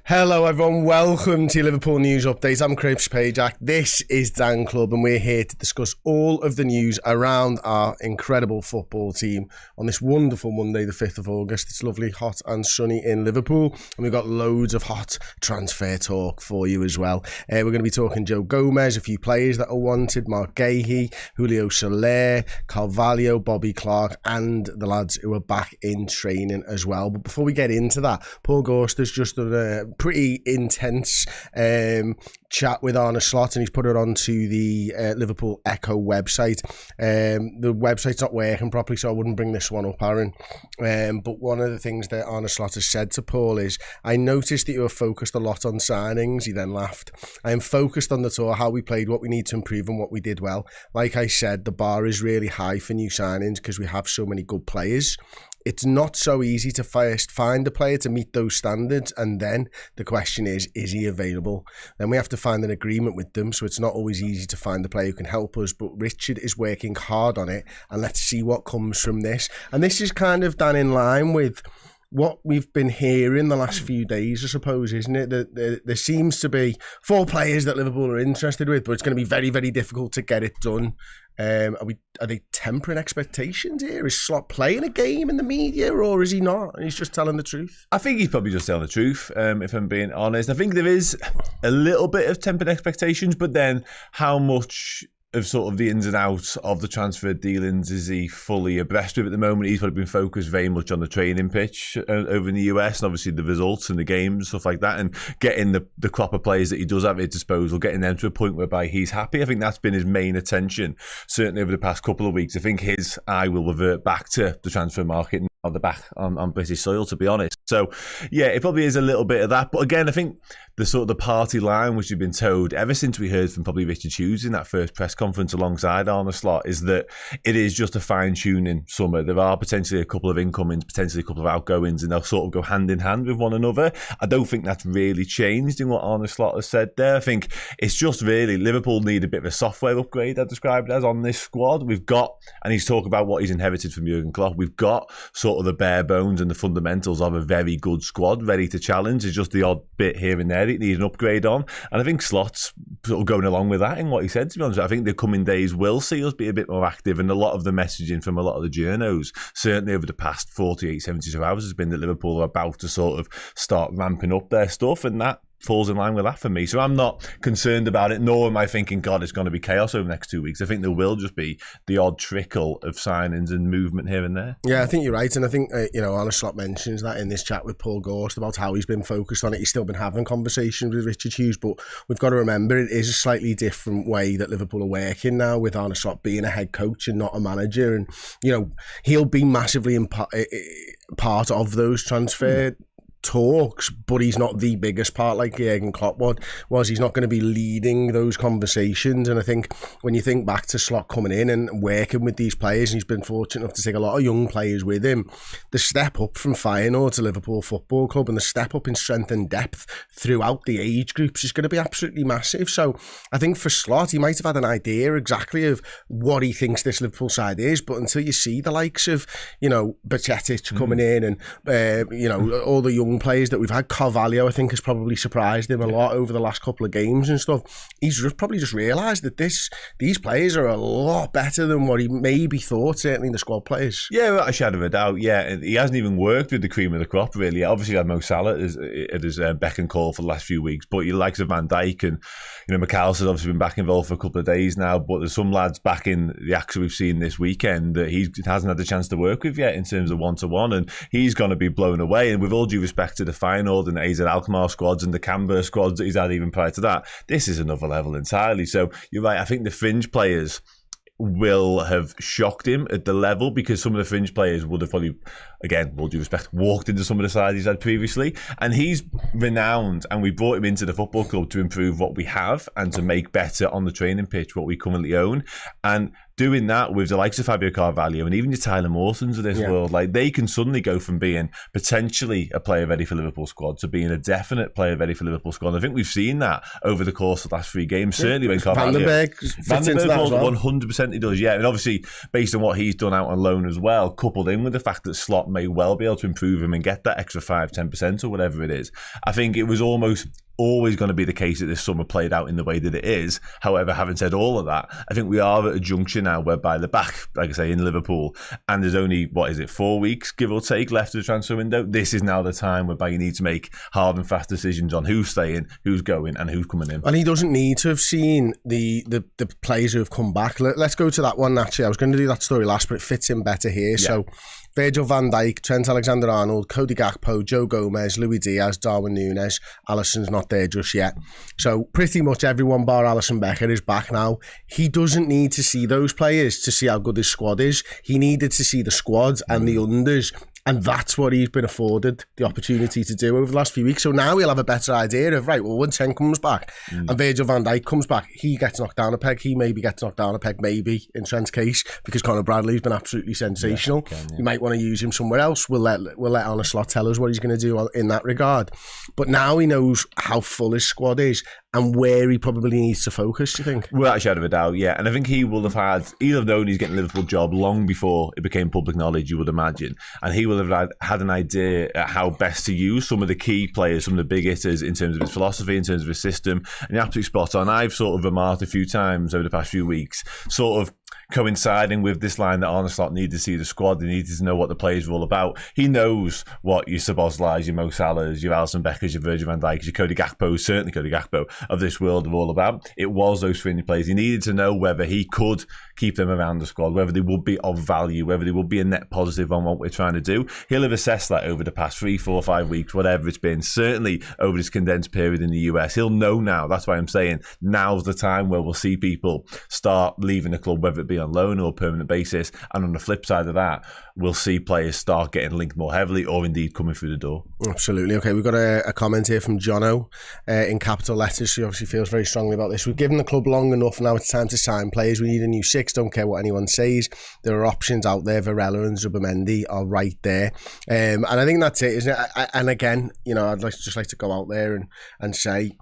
Hello everyone, welcome to Liverpool News Update. I'm Chris Pajak, this is Dan Club and we're here to discuss all of the news around our incredible football team on this wonderful Monday the 5th of August. It's lovely, hot and sunny in Liverpool and we've got loads of hot transfer talk for you as well. We're going to be talking Joe Gomez, a few players that are wanted, Marc Guéhi, Julio Soler, Carvalho, Bobby Clark and the lads who are back in training as well. But before we get into that, Paul Gorster's just done a pretty intense chat with Arne Slot and he's put it onto the Liverpool Echo website. The website's not working properly, so I wouldn't bring this one up, Aaron. But one of the things that Arne Slot has said to Paul is, I noticed that you were focused a lot on signings. He then laughed. I am focused on the tour, how we played, what we need to improve and what we did well. Like I said, the bar is really high for new signings because we have so many good players. It's not so easy to first find a player to meet those standards, and then the question is he available? Then we have to find an agreement with them, so it's not always easy to find the player who can help us, but Richard is working hard on it, and let's see what comes from this. And this is kind of done in line with what we've been hearing the last few days, I suppose, isn't it? There seems to be 4 players that Liverpool are interested with, but it's going to be very, very difficult to get it done. Are they tempering expectations here? Is Slot playing a game in the media, or is he not? And he's just telling the truth? I think he's probably just telling the truth, if I'm being honest. I think there is a little bit of tempered expectations, but then how much of sort of the ins and outs of the transfer dealings is he fully abreast with at the moment? He's probably been focused very much on the training pitch over in the US, and obviously the results and the games, stuff like that, and getting the crop of players that he does have at his disposal, getting them to a point whereby he's happy. I think that's been his main attention, certainly over the past couple of weeks. I think his eye will revert back to the transfer market on the back on British soil, to be honest. So yeah, it probably is a little bit of that. But again, I think the sort of the party line which we've been told ever since we heard from probably Richard Hughes in that first press conference alongside Arne Slot is that it is just a fine-tuning summer. There are potentially a couple of incomings, potentially a couple of outgoings, and they'll sort of go hand in hand with one another. I don't think that's really changed in what Arne Slot has said there. I think it's just really Liverpool need a bit of a software upgrade, I described it as, on this squad. We've got, and he's talking about what he's inherited from Jurgen Klopp, we've got sort of the bare bones and the fundamentals of a very good squad ready to challenge. It's just the odd bit here and there it needs an upgrade on, and I think Slot's sort of going along with that in what he said, to be honest. I think the coming days will see us be a bit more active, and a lot of the messaging from a lot of the journos, certainly over the past 48, 72 hours, has been that Liverpool are about to sort of start ramping up their stuff, and that falls in line with that for me. So I'm not concerned about it, nor am I thinking, God, it's going to be chaos over the next 2 weeks. I think there will just be the odd trickle of signings and movement here and there. Yeah, I think you're right. And I think, Arne Slot mentions that in this chat with Paul Gorst about how he's been focused on it. He's still been having conversations with Richard Hughes, but we've got to remember it is a slightly different way that Liverpool are working now, with Arne Slot being a head coach and not a manager. And, he'll be massively part of those transfer talks, but he's not the biggest part like Jurgen Klopp was. He's not going to be leading those conversations. And I think when you think back to Slot coming in and working with these players, and he's been fortunate enough to take a lot of young players with him, the step up from Feyenoord to Liverpool Football Club and the step up in strength and depth throughout the age groups is going to be absolutely massive. So I think for Slot, he might have had an idea exactly of what he thinks this Liverpool side is, but until you see the likes of, Bajcetic coming in and, all the young players that we've had, Carvalho, I think, has probably surprised him a lot over the last couple of games and stuff. He's probably just realised that these players are a lot better than what he maybe thought, certainly the squad players. Yeah, without a shadow of a doubt, yeah. He hasn't even worked with the cream of the crop, really. Obviously, he had Mo Salah at his beck and call for the last few weeks, but he likes of Van Dijk and, McAllister's obviously been back involved for a couple of days now, but there's some lads back in the action we've seen this weekend that he hasn't had the chance to work with yet in terms of one-to-one, and he's going to be blown away. And with all due respect to the Feyenoord and AZ Alkmaar squads and the Canberra squads that he's had even prior to that, this is another level entirely. So you're right, I think the fringe players will have shocked him at the level, because some of the fringe players would have probably, again, with all due respect, walked into some of the sides he's had previously. And he's renowned, and we brought him into the football club to improve what we have and to make better on the training pitch what we currently own. And doing that with the likes of Fabio Carvalho and even your Tyler Mortons of this world, like they can suddenly go from being potentially a player ready for Liverpool squad to being a definite player ready for Liverpool squad. And I think we've seen that over the course of the last 3 games. Certainly when Carvalho, Van der Beek 100% he does, yeah. And obviously based on what he's done out on loan as well, coupled in with the fact that Slot may well be able to improve him and get that extra 5-10% or whatever it is. I think it was almost always going to be the case that this summer played out in the way that it is. However, having said all of that, I think we are at a junction now whereby they're back, like I say, in Liverpool, and there's only, 4 weeks, give or take, left of the transfer window. This is now the time whereby you need to make hard and fast decisions on who's staying, who's going, and who's coming in. And he doesn't need to have seen the players who have come back. Let's go to that one, actually. I was going to do that story last, but it fits in better here. Yeah. So, Virgil van Dijk, Trent Alexander-Arnold, Cody Gakpo, Joe Gomez, Luis Diaz, Darwin Núñez. Alisson's not there just yet. So pretty much everyone bar Alisson Becker is back now. He doesn't need to see those players to see how good his squad is. He needed to see the squads and the unders. And that's what he's been afforded the opportunity to do over the last few weeks. So now he'll have a better idea of, right, well, when Trent comes back and Virgil van Dijk comes back, he gets knocked down a peg. He maybe gets knocked down a peg, maybe, in Trent's case, because Conor Bradley's been absolutely sensational. You might want to use him somewhere else. We'll let Arne Slot tell us what he's going to do in that regard. But now he knows how full his squad is and where he probably needs to focus, do you think? Without a shadow of a doubt, yeah. And I think he'll have known he's getting a Liverpool job long before it became public knowledge, you would imagine. And he will have had an idea at how best to use some of the key players, some of the big hitters in terms of his philosophy, in terms of his system. And you're absolutely spot on. I've sort of remarked a few times over the past few weeks, sort of coinciding with this line that Arne Slot needed to see the squad, he needed to know what the players were all about. He knows what your Szoboszlais, your Mo Salahs, your Alisson Beckers, your Virgil van Dijks, your Cody Gakpo, certainly Cody Gakpo, of this world are all about. It was those fringe players. He needed to know whether he could keep them around the squad, whether they would be of value, whether they would be a net positive on what we're trying to do. He'll have assessed that over the past 3, 4, 5 weeks, whatever it's been, certainly over this condensed period in the US. He'll know now. That's why I'm saying now's the time where we'll see people start leaving the club, whether it be on loan or a permanent basis. And on the flip side of that, we'll see players start getting linked more heavily or indeed coming through the door. Absolutely. Okay, we've got a comment here from Jono in capital letters. He obviously feels very strongly about this. We've given the club long enough. Now it's time to sign players. We need a new 6. Don't care what anyone says. There are options out there. Varela and Zubimendi are right there. And I think that's it, isn't it? And again, I'd just like to go out there and say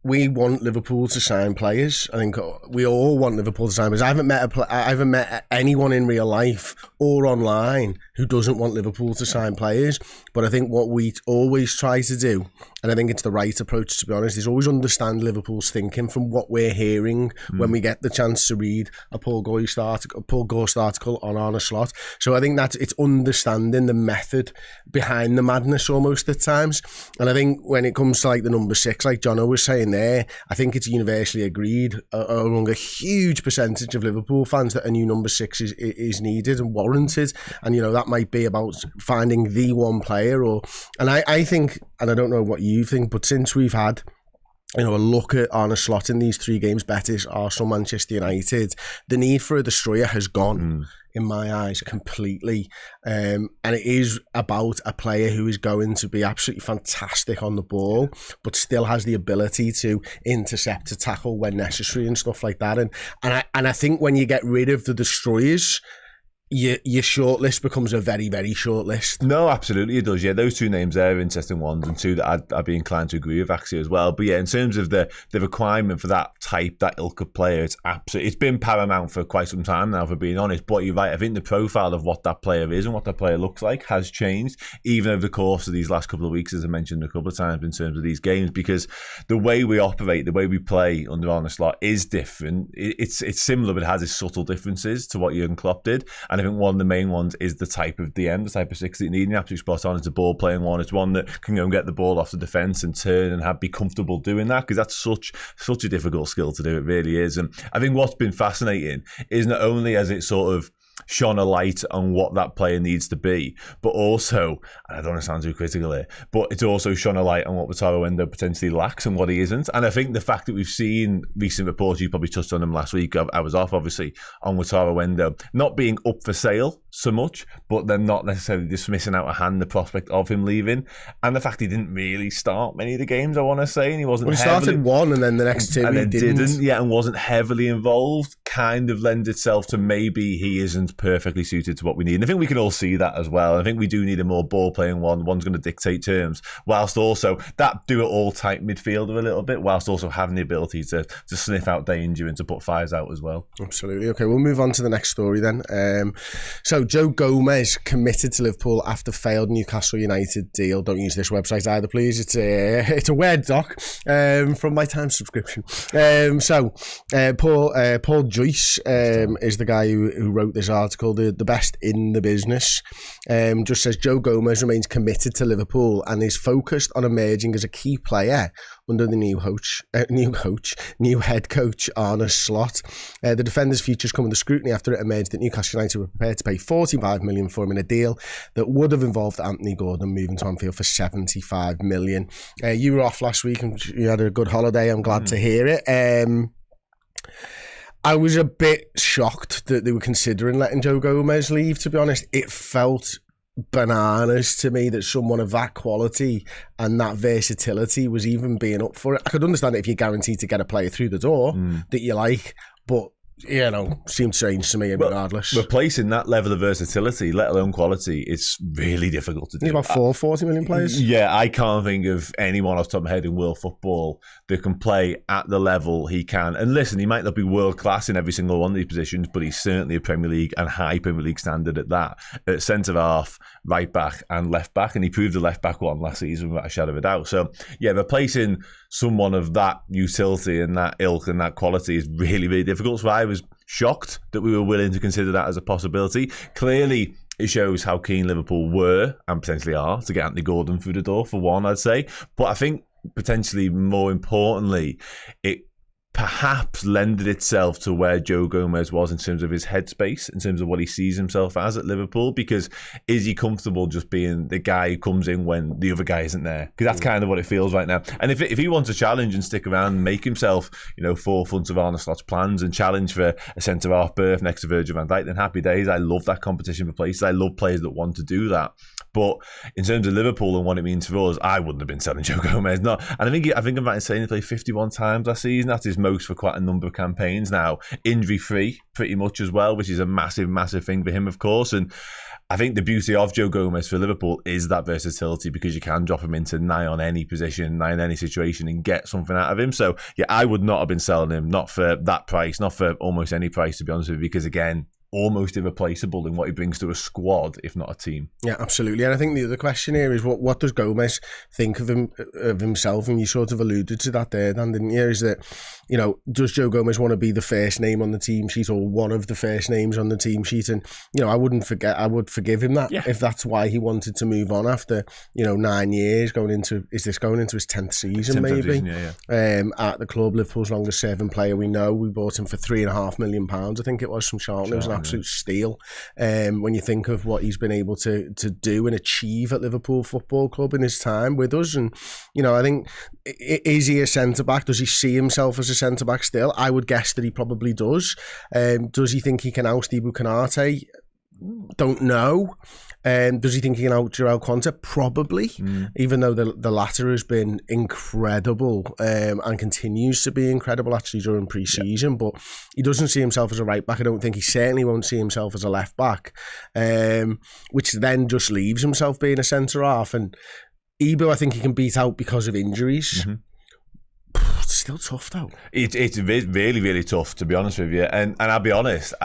we want Liverpool to sign players. I think we all want Liverpool to sign players. I haven't met anyone in real life or online who doesn't want Liverpool to sign players. But I think what we always try to do, and I think it's the right approach, to be honest, is always understand Liverpool's thinking from what we're hearing when we get the chance to read a Paul Ghosn article on Arne Slot. So I think it's understanding the method behind the madness almost at times. And I think when it comes to like the number 6, like Jono was saying there, I think it's universally agreed among a huge percentage of Liverpool fans that a new number 6 is needed and warranted. And that might be about finding the one player, and I think, and I don't know what you think, but since we've had a look at Arne Slot in these 3 games, Betis, Arsenal, Manchester United, the need for a destroyer has gone. In my eyes, completely. And it is about a player who is going to be absolutely fantastic on the ball, but still has the ability to intercept, to tackle when necessary and stuff like that. And I think when you get rid of the destroyers, your shortlist becomes a very, very short list. No, absolutely it does. Yeah, those 2 names there are interesting ones, and 2 that I'd be inclined to agree with actually as well. But yeah, in terms of the requirement for that type, that ilk of player, it's been paramount for quite some time now, for being honest. But you're right, I think the profile of what that player is and what that player looks like has changed, even over the course of these last couple of weeks, as I mentioned a couple of times, in terms of these games, because the way we operate, the way we play under Arne Slot is different. It's similar, but it has its subtle differences to what Jurgen Klopp did. And I think one of the main ones is the type of DM, the type of 6 that you need. And you're absolutely spot on. It's a ball playing one. It's one that can go and get the ball off the defence and turn and be comfortable doing that, because that's such a difficult skill to do. It really is. And I think what's been fascinating is not only has it sort of shone a light on what that player needs to be, but also, and I don't want to sound too critical here, but it's also shone a light on what Wataru Endo potentially lacks and what he isn't. And I think the fact that we've seen recent reports, you probably touched on them last week, I was off obviously, on Wataru Endo not being up for sale so much, but then not necessarily dismissing out of hand the prospect of him leaving, and the fact he didn't really start many of the games, I want to say, and he wasn't. Well, he started one, and then the next two and he then didn't, and wasn't heavily involved. Kind of lends itself to maybe he isn't perfectly suited to what we need. And I think we can all see that as well. I think we do need a more ball playing one. One's going to dictate terms, whilst also that do it all type midfielder a little bit, whilst also having the ability to sniff out danger and to put fires out as well. Absolutely. Okay, we'll move on to the next story then. So Joe Gomez committed to Liverpool after failed Newcastle United deal. Don't use this website either, please. It's a Word doc from my Times subscription. Paul Joyce is the guy who wrote this article, the best in the business. Just says Joe Gomez remains committed to Liverpool and is focused on emerging as a key player under the new head coach Arne Slot. The defender's futures come under scrutiny after it emerged that Newcastle United were prepared to pay $45 million for him in a deal that would have involved Anthony Gordon moving to Anfield for $75 million. You were off last week and you had a good holiday. I'm glad to hear it. I was a bit shocked that they were considering letting Joe Gomez leave, to be honest. It felt bananas to me that someone of that quality and that versatility was even being up for it. I could understand it if you're guaranteed to get a player through the door that you like, but seemed strange to me regardless. Replacing that level of versatility, let alone quality, it's really difficult to do. There's about 40 million players. Yeah, I can't think of anyone off the top of my head in world football that can play at the level he can. And listen, he might not be world class in every single one of these positions, but he's certainly a Premier League and high Premier League standard at that. At centre half, right back and left back, and he proved the left back one last season without a shadow of a doubt. So yeah, replacing someone of that utility and that ilk and that quality is really, really difficult. So I was shocked that we were willing to consider that as a possibility. Clearly, it shows how keen Liverpool were and potentially are to get Anthony Gordon through the door, for one, I'd say. But I think potentially more importantly, it perhaps lended itself to where Joe Gomez was in terms of his headspace, in terms of what he sees himself as at Liverpool, because is he comfortable just being the guy who comes in when the other guy isn't there? Because that's kind of what it feels right now. And if he wants to challenge and stick around and make himself, forefront of Arne Slot's plans and challenge for a centre-half berth next to Virgil van Dijk, then happy days. I love that competition for places. I love players that want to do that. But in terms of Liverpool and what it means for us, I wouldn't have been selling Joe Gomez. No, and I think I'm right in saying he played 51 times last season. That's his most for quite a number of campaigns now. Injury-free, pretty much as well, which is a massive, massive thing for him, of course. And I think the beauty of Joe Gomez for Liverpool is that versatility, because you can drop him into nigh on any position, nigh on any situation, and get something out of him. So, yeah, I would not have been selling him, not for that price, not for almost any price, to be honest with you, because, again, almost irreplaceable in what he brings to a squad, if not a team. Yeah, absolutely. And I think the other question here is what does Gomez think of himself? And you sort of alluded to that there, Dan, didn't you? Is that, does Joe Gomez want to be the first name on the team sheet or one of the first names on the team sheet? And, I would forgive him that if that's why he wanted to move on after, 9 years going into his 10th season, maybe? At the club, Liverpool's longest serving player, we know. We bought him for £3.5 million, I think it was, from Charlton. It was an absolute steal when you think of what he's been able to do and achieve at Liverpool Football Club in his time with us. And I think, is he a centre-back? Does he see himself as a centre-back still? I would guess that he probably does. Does he think he can oust Ibu Konate? Don't know. Does he think he can out Joel Conte? Probably, even though the latter has been incredible and continues to be incredible actually during pre-season. But he doesn't see himself as a right back. I don't think he certainly won't see himself as a left back, which then just leaves himself being a centre half. And Ibu, I think he can beat out because of injuries. It's still tough though. It's really, really tough, to be honest with you. And I'll be honest,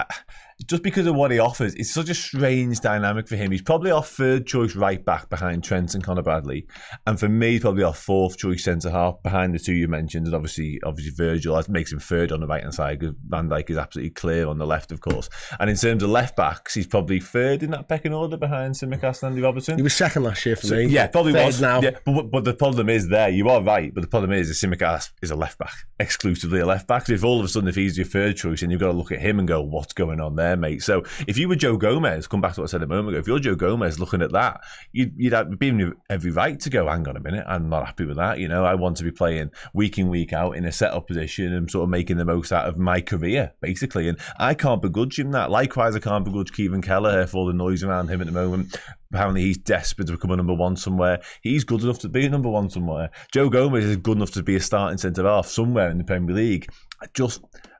just because of what he offers, it's such a strange dynamic for him. He's probably our third choice right back behind Trent and Conor Bradley, and for me, probably our fourth choice centre half behind the two you mentioned. And obviously Virgil, that makes him third on the right hand side because Van Dijk is absolutely clear on the left, of course. And in terms of left backs, he's probably third in that pecking order behind Tsimikas and Andy Robertson. He was second last year for me. Yeah, probably third was now. Yeah, but the problem is there. You are right, but the problem is Tsimikas is a left back, exclusively a left back. So if all of a sudden if he's your third choice, and you've got to look at him and go, what's going on there? there, mate. So if you were Joe Gomez, come back to what I said a moment ago, if you're Joe Gomez looking at that, you'd have been every right to go, hang on a minute, I'm not happy with that. I want to be playing week in, week out in a set-up position and sort of making the most out of my career, basically. And I can't begrudge him that. Likewise, I can't begrudge Kevin Kelleher for all the noise around him at the moment. Apparently, he's desperate to become a number one somewhere. He's good enough to be a number one somewhere. Joe Gomez is good enough to be a starting centre-half somewhere in the Premier League.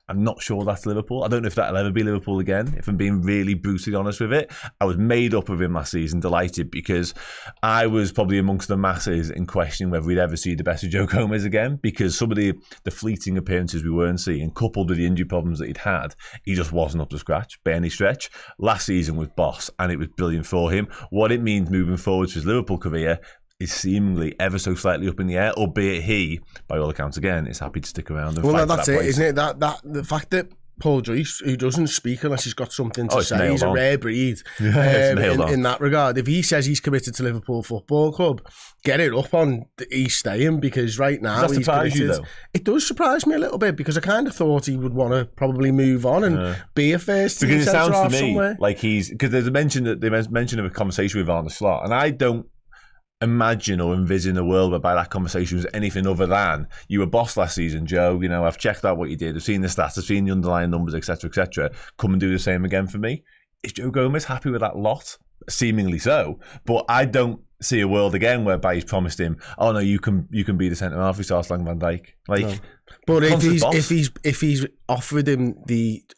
I'm not sure that's Liverpool. I don't know if that'll ever be Liverpool again, if I'm being really brutally honest with it. I was made up of him last season, delighted, because I was probably amongst the masses in questioning whether we'd ever see the best of Joe Gomez again, because some of the fleeting appearances we weren't seeing, coupled with the injury problems that he'd had, he just wasn't up to scratch by any stretch. Last season was boss, and it was brilliant for him. What it means moving forward to his Liverpool career is seemingly ever so slightly up in the air, albeit he, by all accounts again, is happy to stick around and fight that's for that it, place. isn't it? That the fact that Paul Joyce, who doesn't speak unless he's got something to say, he's a rare breed in that regard. If he says he's committed to Liverpool Football Club, get it up on he's staying, because right now he's committed. You, though? It does surprise me a little bit, because I kind of thought he would want to probably move on and be a first team centre half somewhere. Like because there's a mention of a conversation with Arne Slot, and I don't imagine or envision a world whereby that conversation was anything other than, you were boss last season, Joe, I've checked out what you did, I've seen the stats, I've seen the underlying numbers, etc., come and do the same again for me. Is Joe Gomez happy with that lot? Seemingly so, but I don't see a world again whereby he's promised him, oh no, you can be the centre half, we start Slang Van Dijk. No. But if he's offered him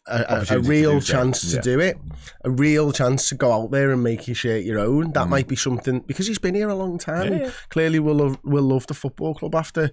a real chance to do it, a real chance to go out there and make your shirt your own, that might be something, because he's been here a long time. Yeah. Clearly will love the football club after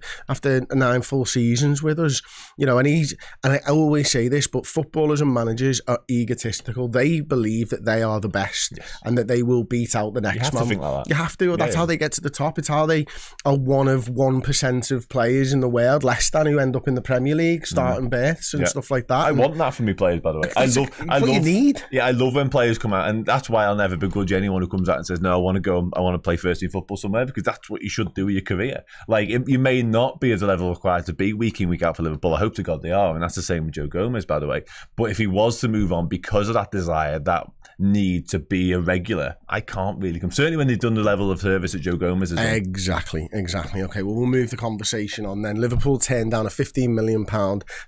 9 full seasons with us. And I always say this, but footballers and managers are egotistical. They believe that they are the best and that they will beat out the next man. You have to think like that. You have to. That's how they get to the top. It's how they are one of 1% of players in the world, less than, who end up in the Premier League, starting berths and stuff like that. I want that from my players, by the way. I love you need. Yeah, I love when players come out, and that's why I'll never begrudge anyone who comes out and says, no, I want to play first team football somewhere, because that's what you should do with your career. Like, you may not be at the level required to be week in, week out for Liverpool. I hope to God they are, and that's the same with Joe Gomez, by the way. But if he was to move on because of that desire, that need to be a regular, I can't really come. Certainly when they've done the level of service that Joe Gomez has done. Exactly. Okay, well, we'll move the conversation on then. Liverpool turned down a £15 million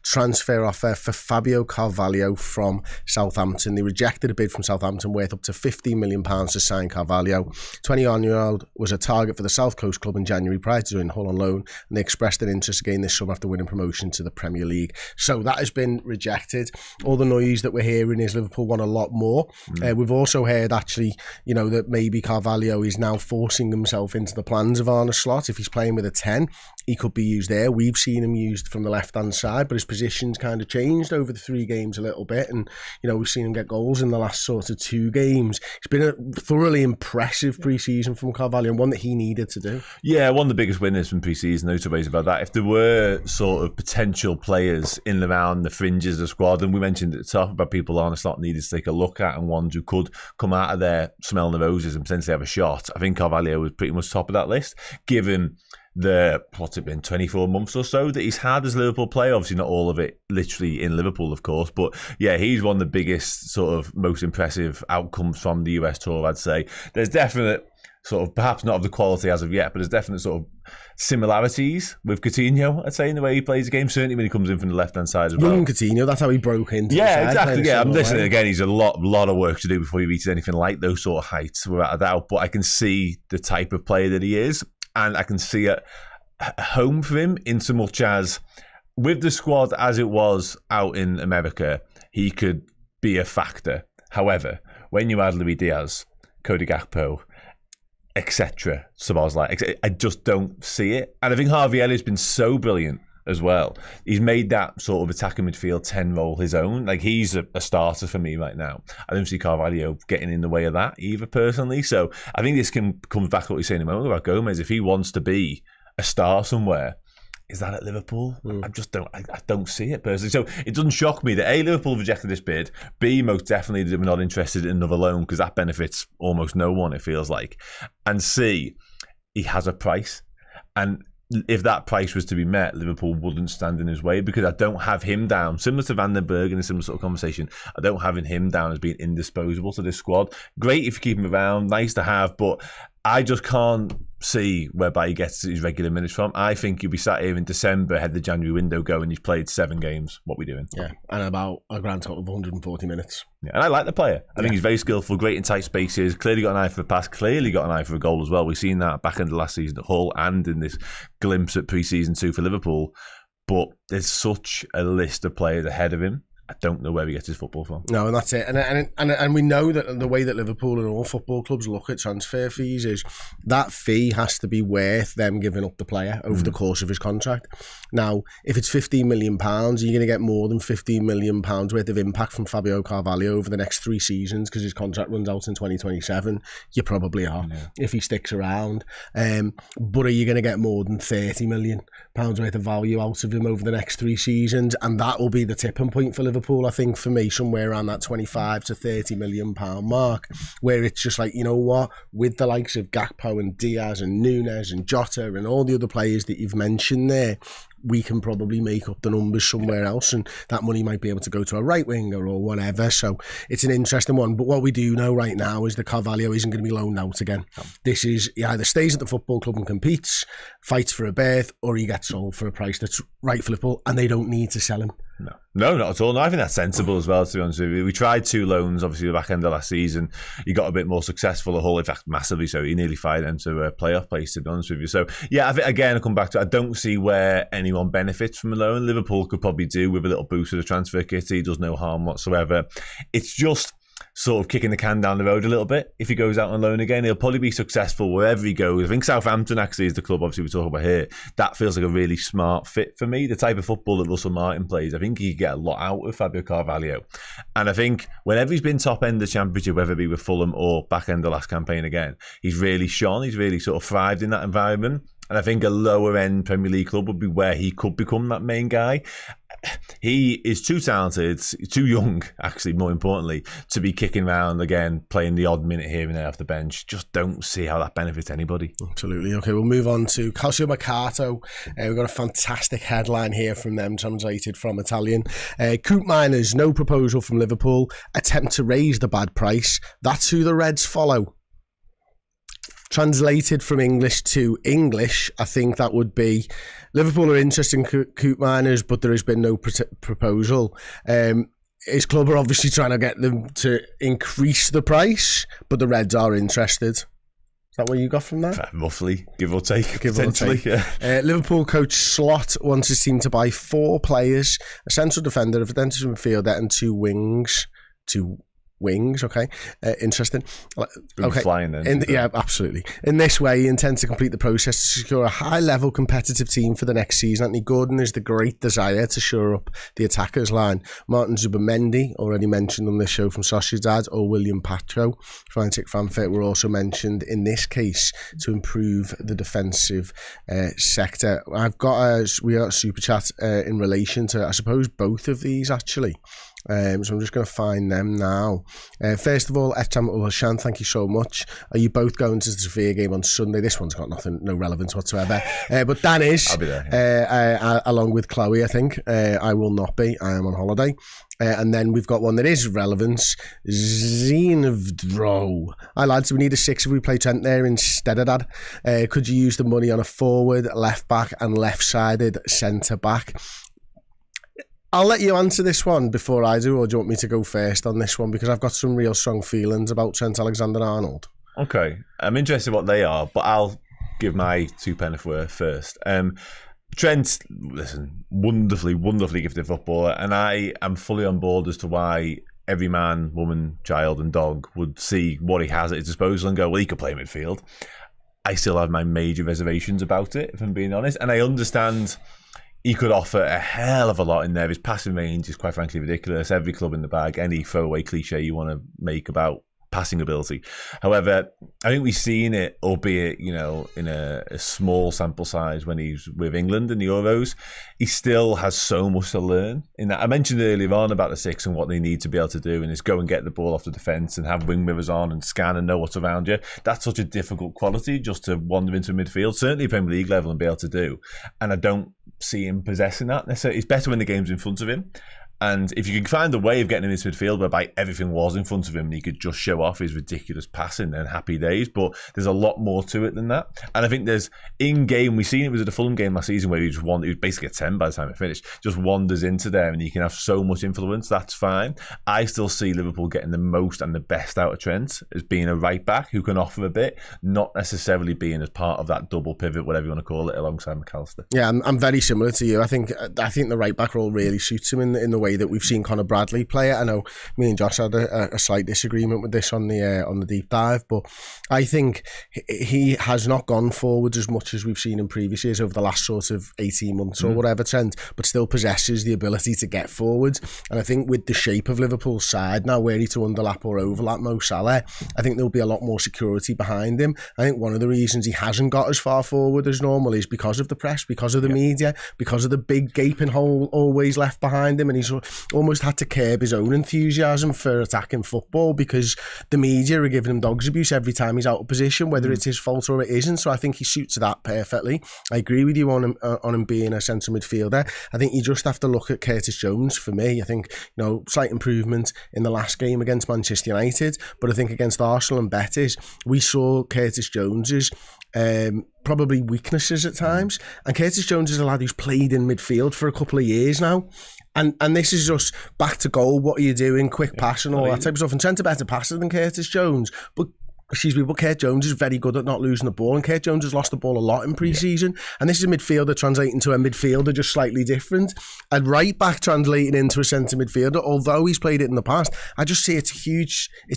transfer offer for Fabio Carvalho from Southampton. They rejected a bid from Southampton worth up to £15 million to sign Carvalho. 21-year-old was a target for the South Coast club in January prior to joining Hull on loan, and they expressed an interest again this summer after winning promotion to the Premier League. So that has been rejected. All the noise that we're hearing is Liverpool want a lot more. We've also heard, actually, that maybe Carvalho is now forcing himself into the plans of Arne Slot. If he's playing with a 10, he could be used there. We've seen him used from the left-hand side, but his position's kind of changed over the 3 games a little bit, and we've seen him get goals in the last sort of 2 games. It's been a thoroughly impressive pre-season from Carvalho, and one that he needed to do. Yeah, one of the biggest winners from pre-season, no two ways about that. If there were sort of potential players in and around the fringes of the squad, and we mentioned at the top about people Arne Slot needed to take a look at, and ones who could come out of there smelling the roses and potentially have a shot, I think Carvalho was pretty much top of that list, given the, what's it been, 24 months or so that he's had as a Liverpool player. Obviously not all of it literally in Liverpool, of course, but yeah, he's one of the biggest, sort of most impressive outcomes from the US tour, I'd say. There's definite sort of, perhaps not of the quality as of yet, but there's definite sort of similarities with Coutinho, I'd say, in the way he plays the game, certainly when he comes in from the left-hand side as well. Young Coutinho, that's how he broke into the side, exactly. Yeah, I'm listening again. He's a lot of work to do before he reaches anything like those sort of heights, without a doubt, but I can see the type of player that he is, and I can see it home for him in so much as, with the squad as it was out in America, he could be a factor. However, when you add Luis Diaz, Cody Gakpo, etc., Szoboszlai, I just don't see it. And I think Harvey Elliott's been so brilliant as well. He's made that sort of attacking midfield 10 role his own. Like, he's a starter for me right now. I don't see Carvalho getting in the way of that either, personally. So I think this comes back to what you're saying a moment about Gomez. If he wants to be a star somewhere, is that at Liverpool? I don't see it personally. So it doesn't shock me that A, Liverpool rejected this bid, B, most definitely they're not interested in another loan, because that benefits almost no one, it feels like, and C, he has a price. And if that price was to be met, Liverpool wouldn't stand in his way, because I don't have him down, similar to Van den Berg in a similar sort of conversation, I don't have him down as being indisposable to this squad. Great if you keep him around, nice to have, but I just can't see whereby he gets his regular minutes from. I think you'll be sat here in December, had the January window go, and you've played 7 games. What are we doing? Yeah, and about a grand total of 140 minutes. Yeah, and I like the player. I think he's very skillful, great in tight spaces, clearly got an eye for a pass, clearly got an eye for a goal as well. We've seen that back in the last season at Hull and in this glimpse at pre-season 2 for Liverpool. But there's such a list of players ahead of him. I don't know where he gets his football from. No, and that's it. And we know that the way that Liverpool and all football clubs look at transfer fees is that fee has to be worth them giving up the player over the course of his contract. Now, if it's £15 million, are you going to get more than £15 million worth of impact from Fabio Carvalho over the next 3 seasons because his contract runs out in 2027? You probably are, if he sticks around. But are you going to get more than £30 million worth of value out of him over the next 3 seasons? And that will be the tipping point for Liverpool, I think, for me, somewhere around that 25 to £30 million mark, where it's just like, you know what, with the likes of Gakpo and Diaz and Nunes and Jota and all the other players that you've mentioned there, we can probably make up the numbers somewhere else, and that money might be able to go to a right winger or whatever. So it's an interesting one. But what we do know right now is that Carvalho isn't going to be loaned out again. This is, he either stays at the football club and competes, fights for a berth, or he gets sold for a price that's right for Liverpool, and they don't need to sell him. No, not at all. No, I think that's sensible as well, to be honest with you. We tried 2 loans, obviously, the back end of last season. He got a bit more successful at Hull, in fact, massively so. He nearly fired them to a playoff place, to be honest with you. So, yeah, I think, again, I come back to it. I don't see where anyone benefits from a loan. Liverpool could probably do with a little boost of the transfer kitty. He does no harm whatsoever. It's just sort of kicking the can down the road a little bit. If he goes out on loan again, he'll probably be successful wherever he goes. I think Southampton actually is the club, obviously, we talk about here. That feels like a really smart fit for me. The type of football that Russell Martin plays, I think he could get a lot out of Fabio Carvalho. And I think whenever he's been top end of the Championship, whether it be with Fulham or back end of the last campaign again, he's really shone. He's really sort of thrived in that environment. And I think a lower end Premier League club would be where he could become that main guy. He is too talented, too young, actually, more importantly, to be kicking around again, playing the odd minute here and there off the bench. Just don't see how that benefits anybody. Absolutely. Okay, we'll move on to Calcio Mercato. We've got a fantastic headline here from them, translated from Italian. Coop Miners, no proposal from Liverpool. Attempt to raise the bad price. That's who the Reds follow. Translated from English to English, I think that would be Liverpool are interested in Coop Miners, but there has been no proposal. His club are obviously trying to get them to increase the price, but the Reds are interested. Is that what you got from that? Roughly, give or take, potentially. Yeah. Liverpool coach Slot wants his team to buy 4 players, a central defender, a defensive midfielder, and 2 wings. Okay, interesting. Okay, flying then. Yeah, absolutely. In this way, he intends to complete the process to secure a high-level competitive team for the next season. Anthony Gordon is the great desire to shore up the attackers line. Martin Zubamendi, already mentioned on this show from Sociedad, or William Pacho, Frantic Fanfare, were also mentioned in this case to improve the defensive sector. We got a super chat in relation to, I suppose, both of these actually. So I'm just going to find them now. First of all, Echam Ulhashan, thank you so much. Are you both going to the Sevilla game on Sunday? This one's got no relevance whatsoever. But Dan is. I'll be there. Along with Chloe, I think. I will not be. I am on holiday. And then we've got one that is relevance. Zenvdro. Hi lads, we need a 6 if we play Trent there instead of that. Could you use the money on a forward, left back and left-sided centre back? I'll let you answer this one before I do, or do you want me to go first on this one? Because I've got some real strong feelings about Trent Alexander-Arnold. Okay. I'm interested in what they are, but I'll give my 2 pence worth first. Trent, listen, wonderfully gifted footballer, and I am fully on board as to why every man, woman, child and dog would see what he has at his disposal and go, well, he could play midfield. I still have my major reservations about it, if I'm being honest, and I understand he could offer a hell of a lot in there. His passing range is quite frankly ridiculous. Every club in the bag, any throwaway cliche you want to make about passing ability. However, I think we've seen it, albeit, you know, in a small sample size when he's with England in the Euros. He still has so much to learn. In that, I mentioned earlier on about the six and what they need to be able to do, and is go and get the ball off the defence and have wing mirrors on and scan and know what's around you. That's such a difficult quality just to wander into midfield, certainly Premier League level, and be able to do. And I don't see him possessing that necessarily. It's better when the game's in front of him. And if you can find a way of getting him into midfield whereby everything was in front of him and he could just show off his ridiculous passing, then happy days. But there's a lot more to it than that. And I think there's in-game, we've seen it was at the Fulham game last season where he was basically a 10 by the time it finished, just wanders into there and he can have so much influence. That's fine. I still see Liverpool getting the most and the best out of Trent as being a right back who can offer a bit, not necessarily being as part of that double pivot, whatever you want to call it, alongside McAllister. Yeah, I'm very similar to you. I think the right back role really suits him in the way that we've seen Conor Bradley play it. I know me and Josh had a slight disagreement with this on the deep dive, but I think he has not gone forward as much as we've seen in previous years over the last sort of 18 months or whatever, Trent, but still possesses the ability to get forward. And I think with the shape of Liverpool's side now, were he to underlap or overlap Mo Salah, I think there'll be a lot more security behind him. I think one of the reasons he hasn't got as far forward as normal is because of the press, because of the media, because of the big gaping hole always left behind him, and he's almost had to curb his own enthusiasm for attacking football because the media are giving him dog's abuse every time he's out of position, whether it's his fault or it isn't. So I think he suits that perfectly. I agree with you on him being a centre midfielder. I think you just have to look at Curtis Jones for me. I think, you know, slight improvement in the last game against Manchester United, but I think against Arsenal and Betis, we saw Curtis Jones's probably weaknesses at times. And Curtis Jones is a lad who's played in midfield for a couple of years now. And this is just back to goal. What are you doing? Quick pass and all that type of stuff. And Trent a better passer than Curtis Jones. But Kurt Jones is very good at not losing the ball, and Kurt Jones has lost the ball a lot in pre-season. And this is a midfielder translating to a midfielder, just slightly different. A right back translating into a centre midfielder, although he's played it in the past. I just see it's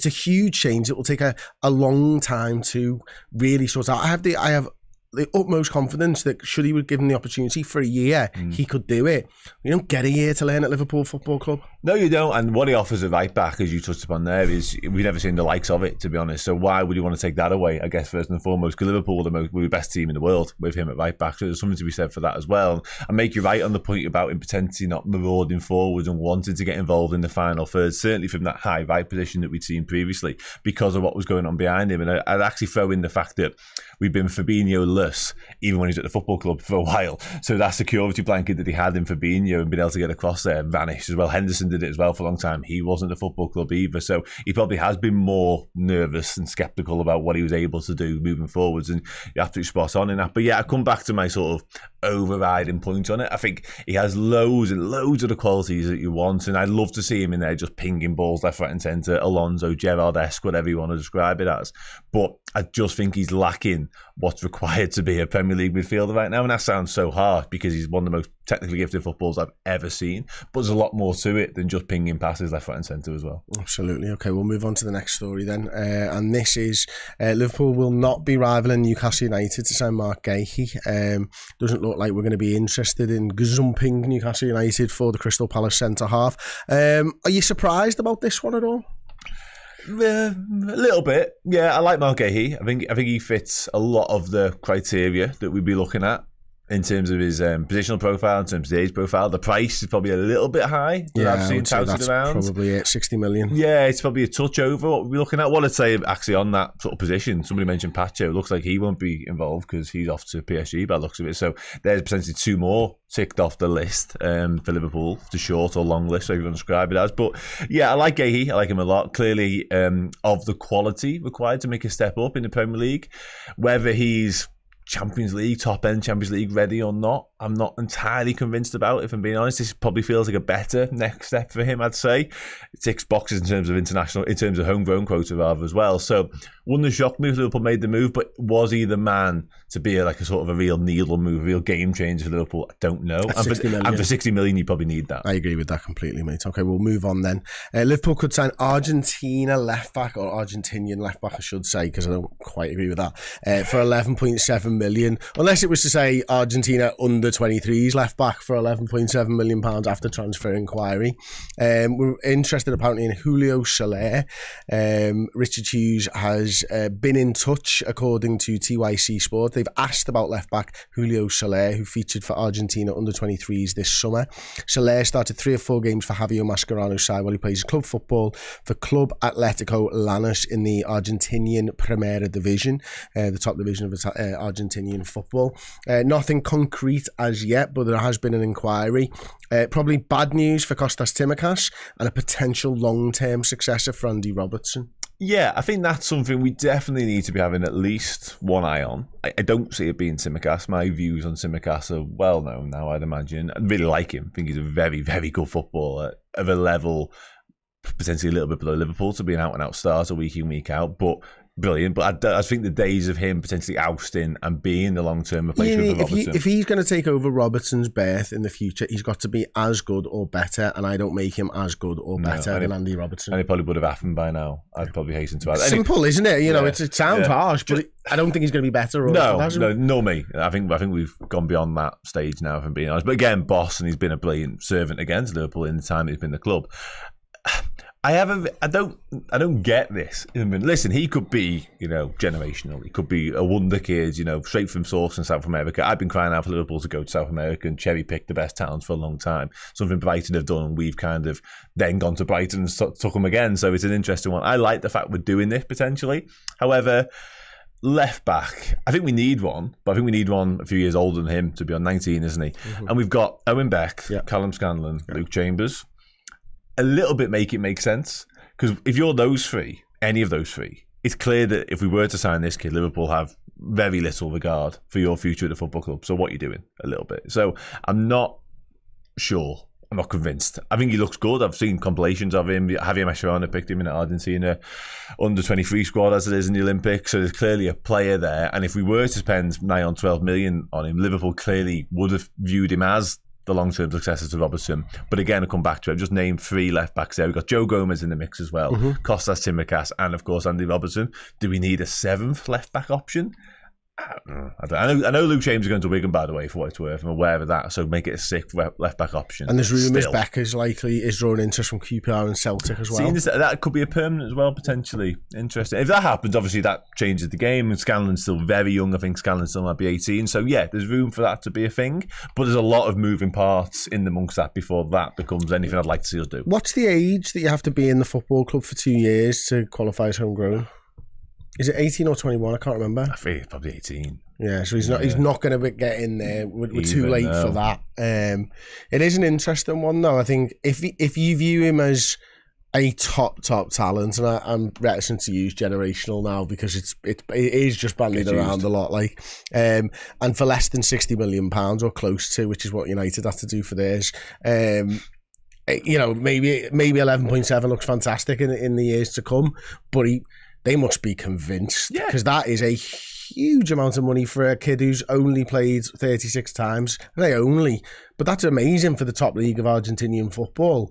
a huge change. It will take a long time to really sort out. I have the utmost confidence that should he be given the opportunity for a year, he could do it. You don't get a year to learn at Liverpool Football Club. No, you don't. And what he offers at right back, as you touched upon there, is we've never seen the likes of it, to be honest. So why would you want to take that away? I guess first and foremost, because Liverpool were the best team in the world with him at right back. So there's something to be said for that as well. And make you right on the point about him potentially not marauding forwards and wanting to get involved in the final third, certainly from that high right position that we'd seen previously because of what was going on behind him. And I'd actually throw in the fact that we've been Fabinho-less even when he was at the football club for a while. So that security blanket that he had in Fabinho and being able to get across there vanished as well. Henderson did it as well for a long time. He wasn't at the football club either. So he probably has been more nervous and sceptical about what he was able to do moving forwards. And you're absolutely spot on in that. But yeah, I come back to my sort of overriding point on it. I think he has loads and loads of the qualities that you want. And I'd love to see him in there just pinging balls left, right and centre. Alonso, Gerrard-esque, whatever you want to describe it as. But I just think he's lacking what's required to be a Premier League midfielder right now. And that sounds so hard because he's one of the most technically gifted footballers I've ever seen. But there's a lot more to it than just pinging passes left, right and centre as well. Absolutely. Okay, we'll move on to the next story then. And this is Liverpool will not be rivaling Newcastle United to sign Marc Guéhi. Doesn't look like we're going to be interested in gazumping Newcastle United for the Crystal Palace centre-half. Are you surprised about this one at all? A little bit, yeah. I like Marc Guéhi. I think he fits a lot of the criteria that we'd be looking at in terms of his positional profile, in terms of his age profile. The price is probably a little bit high that I've seen touted around. Probably it, 60 million. Yeah, it's probably a touch over what we're looking at. What I'd say actually on that sort of position, somebody mentioned Pacho. It looks like he won't be involved because he's off to PSG by the looks of it. So there's potentially two more ticked off the list for Liverpool, the short or long list, so you want to describe it as. But yeah, I like Guéhi. I like him a lot. Clearly of the quality required to make a step up in the Premier League. Whether he's Champions League, top end Champions League ready or not, I'm not entirely convinced about, if I'm being honest. This probably feels like a better next step for him, I'd say. It ticks boxes in terms of homegrown quota rather as well. So wouldn't have shocked me if Liverpool made the move, but was he the man to be a sort of a real needle move, a real game changer for Liverpool? I don't know. And for 60 million, you probably need that. I agree with that completely, mate. Okay, we'll move on then. Liverpool could sign Argentina left back, or Argentinian left back, I should say, because I don't quite agree with that, for 11.7 million. Unless it was to say Argentina under under-23s left back for £11.7 million after transfer inquiry. We're interested apparently in Julio Soler. Richard Hughes has been in touch, according to TYC Sport. They've asked about left back Julio Soler, who featured for Argentina under-23s this summer. Soler started 3 or 4 games for Javier Mascherano's side while he plays club football for Club Atlético Lanús in the Argentinian Primera Division, the top division of Argentinian football. Nothing concrete as yet, but there has been an inquiry. Probably bad news for Kostas Tsimikas and a potential long-term successor for Andy Robertson. Yeah, I think that's something we definitely need to be having at least one eye on. I don't see it being Tsimikas. My views on Tsimikas are well known now, I'd imagine. I really like him. I think he's a very, very good footballer of a level potentially a little bit below Liverpool to be an out-and-out starter week in, week out, but brilliant. But I think the days of him potentially ousting and being the long-term replacement for Robertson. If he's going to take over Robertson's berth in the future, he's got to be as good or better, and I don't make him as good or better than Andy Robertson. And it probably would have happened by now. I'd probably hasten to add. Simple, isn't it? You know, it sounds harsh, but I don't think he's going to be better. No, me. I think we've gone beyond that stage now, if I'm being honest. But again, boss, and he's been a brilliant servant against Liverpool in the time he's been in the club. I don't get this. I mean, listen, he could be, generational. He could be a wonder kid, straight from source in South America. I've been crying out for Liverpool to go to South America and cherry pick the best talents for a long time. Something Brighton have done, and we've kind of then gone to Brighton and took them again. So it's an interesting one. I like the fact we're doing this potentially. However, left back, I think we need one, but I think we need one a few years older than him to be on 19, isn't he? Mm-hmm. And we've got Owen Beck, Callum Scanlon, Luke Chambers. A little bit make it make sense, because if you're those three, any of those three, it's clear that if we were to sign this kid, Liverpool have very little regard for your future at the football club. So what are you doing? A little bit. So I'm not sure. I'm not convinced. I think he looks good. I've seen compilations of him. Javier Mascherano picked him in the Argentina under-23 squad as it is in the Olympics. So there's clearly a player there. And if we were to spend nigh on 12 million on him, Liverpool clearly would have viewed him as the long-term successor to Robertson. But again, I'll come back to it. I've just named 3 left-backs there. We've got Joe Gomez in the mix as well. Mm-hmm. Kostas Tsimikas and, of course, Andy Robertson. Do we need a 7th left-back option? I know Luke James is going to Wigan, by the way, for what it's worth. I'm aware of that, so make it a 6th left-back option. And there's rumours Beck is drawing interest from QPR and Celtic as well. That could be a permanent as well, potentially. Interesting. If that happens, obviously that changes the game, and Scanlon's still very young. I think Scanlon still might be 18. So yeah, there's room for that to be a thing, but there's a lot of moving parts in amongst that before that becomes anything I'd like to see us do. What's the age that you have to be in the football club for 2 years to qualify as homegrown? Is it 18 or 21? I can't remember. I think it's probably 18. Yeah, so he's not going to get in there. We're too late for that. It is an interesting one, though. I think if you view him as a top talent, and I'm reticent to use generational now because it is just bandied around a lot, and for less than £60 million or close to, which is what United had to do for theirs. Maybe 11.7 looks fantastic in the years to come, but they must be convinced, because that is a huge amount of money for a kid who's only played 36 times. But that's amazing for the top league of Argentinian football.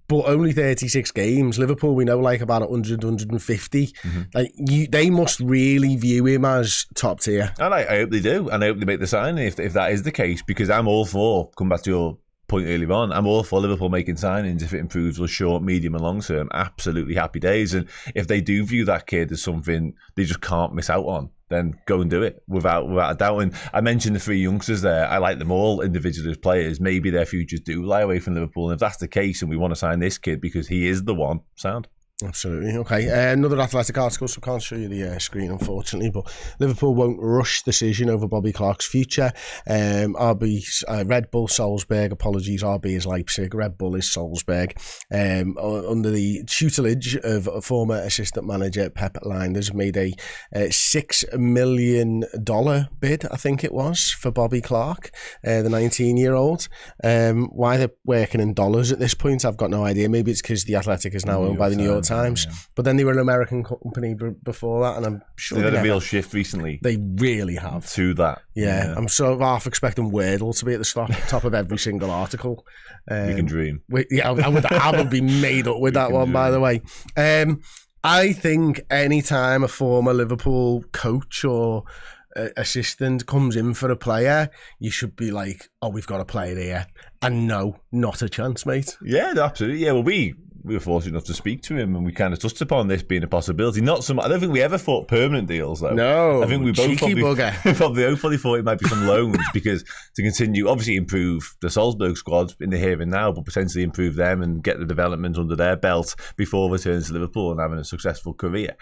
But only 36 games. Liverpool, we know, about 100, 150. Mm-hmm. They must really view him as top tier. And I hope they do, and I hope they make the signing if that is the case, because I'm all for, come back to your point earlier on, I'm all for Liverpool making signings if it improves us short, medium and long term. Absolutely happy days. And if they do view that kid as something they just can't miss out on, then go and do it without a doubt. And I mentioned the 3 youngsters there. I like them all individually as players. Maybe their futures do lie away from Liverpool. And if that's the case and we want to sign this kid because he is the one, sound. Absolutely. Okay. Another Athletic article, so I can't show you the screen, unfortunately, but Liverpool won't rush decision over Bobby Clark's future. RB's Red Bull Salzburg, RB is Leipzig, Red Bull is Salzburg, under the tutelage of former assistant manager Pep Lijnders, made a $6 million bid, I think it was, for Bobby Clark, the 19-year-old. Why they're working in dollars at this point, I've got no idea. Maybe it's because the Athletic is now owned by the New York Times, but then they were an American company before that, and I'm sure they've had a real shift recently. They really have to that. Yeah. I'm sort of half expecting Wordle to be at the top of every single article. You can dream. I would be made up with that one, by the way. I think anytime a former Liverpool coach or assistant comes in for a player, you should be like, oh, we've got a player here. And no, not a chance, mate. Yeah, absolutely. Yeah, well, we were fortunate enough to speak to him, and we kind of touched upon this being a possibility. Not some. I don't think we ever thought permanent deals, though. No, I think we both probably thought it might be some loans because to continue, obviously improve the Salzburg squad in the here and now, but potentially improve them and get the development under their belt before returning to Liverpool and having a successful career.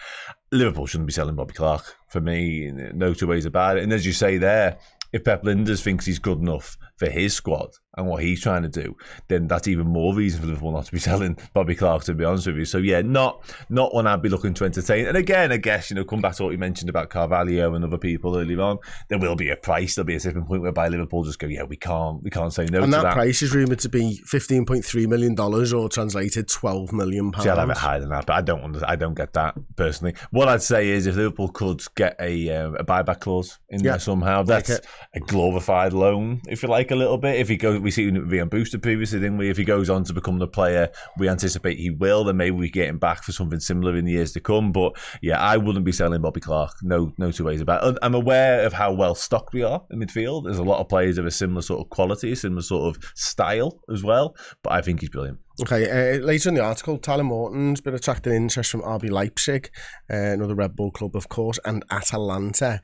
Liverpool shouldn't be selling Bobby Clark for me. No two ways about it. And as you say there, if Pep Lijnders thinks he's good enough for his squad and what he's trying to do, then that's even more reason for Liverpool not to be selling Bobby Clark, to be honest with you. So yeah, not one I'd be looking to entertain. And again, I guess, come back to what you mentioned about Carvalho and other people earlier on. There will be a price. There'll be a tipping point whereby Liverpool just go, yeah, we can't say no to that. And that price is rumoured to be $15.3 million, or translated £12 million. See, I'll have it higher than that, but I don't get that personally. What I'd say is if Liverpool could get a buyback clause in there somehow, that's a glorified loan, if you like, a little bit. If he goes, we see Vian Boosted previously, didn't we? If he goes on to become the player we anticipate he will, then maybe we get him back for something similar in the years to come. But yeah, I wouldn't be selling Bobby Clark. No two ways about it. I'm aware of how well stocked we are in midfield. There's a lot of players of a similar sort of quality, similar sort of style as well. But I think he's brilliant. Okay, later in the article, Tyler Morton's been attracting interest from RB Leipzig, another Red Bull club, of course, and Atalanta.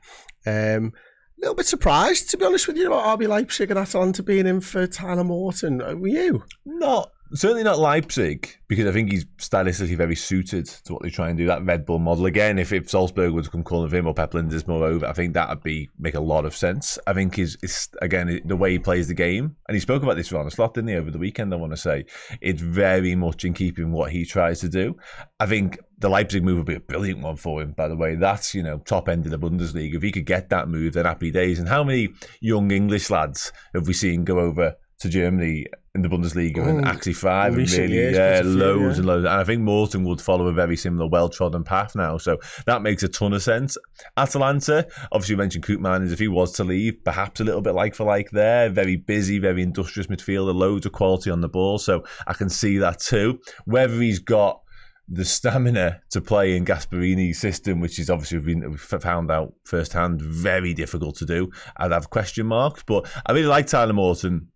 A little bit surprised, to be honest with you, about RB Leipzig and Atalanta being in for Tyler Morton. Were you? Certainly not Leipzig, because I think he's stylistically very suited to what they try and do, that Red Bull model. Again, if Salzburg would come calling him or Pep Lijnders moreover, I think that would make a lot of sense. I think again, the way he plays the game, and he spoke about this for Arne Slot, didn't he, over the weekend, I want to say, it's very much in keeping with what he tries to do. I think the Leipzig move would be a brilliant one for him, by the way. That's, top end of the Bundesliga. If he could get that move, then happy days. And how many young English lads have we seen go over to Germany in the Bundesliga and actually thrive and really loads and loads. And I think Morton would follow a very similar well-trodden path now. So that makes a ton of sense. Atalanta, obviously you mentioned Koopman, if he was to leave, perhaps a little bit like for like there. Very busy, very industrious midfielder, loads of quality on the ball. So I can see that too. Whether he's got the stamina to play in Gasperini's system, which is obviously we've found out firsthand, very difficult to do, I'd have question marks. But I really like Tyler Morton.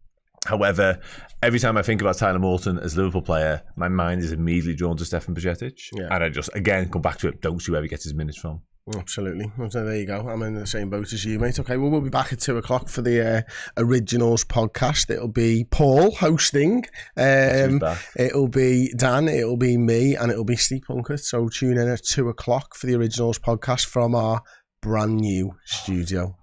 However, every time I think about Tyler Morton as a Liverpool player, my mind is immediately drawn to Stefan Bajcetic. Yeah. And I just, again, come back to it, don't see where he gets his minutes from. Absolutely. So there you go. I'm in the same boat as you, mate. Okay, well, we'll be back at 2:00 for the Originals podcast. It'll be Paul hosting. It'll be Dan, it'll be me, and it'll be Steve Plunkett. So tune in at 2:00 for the Originals podcast from our brand new studio.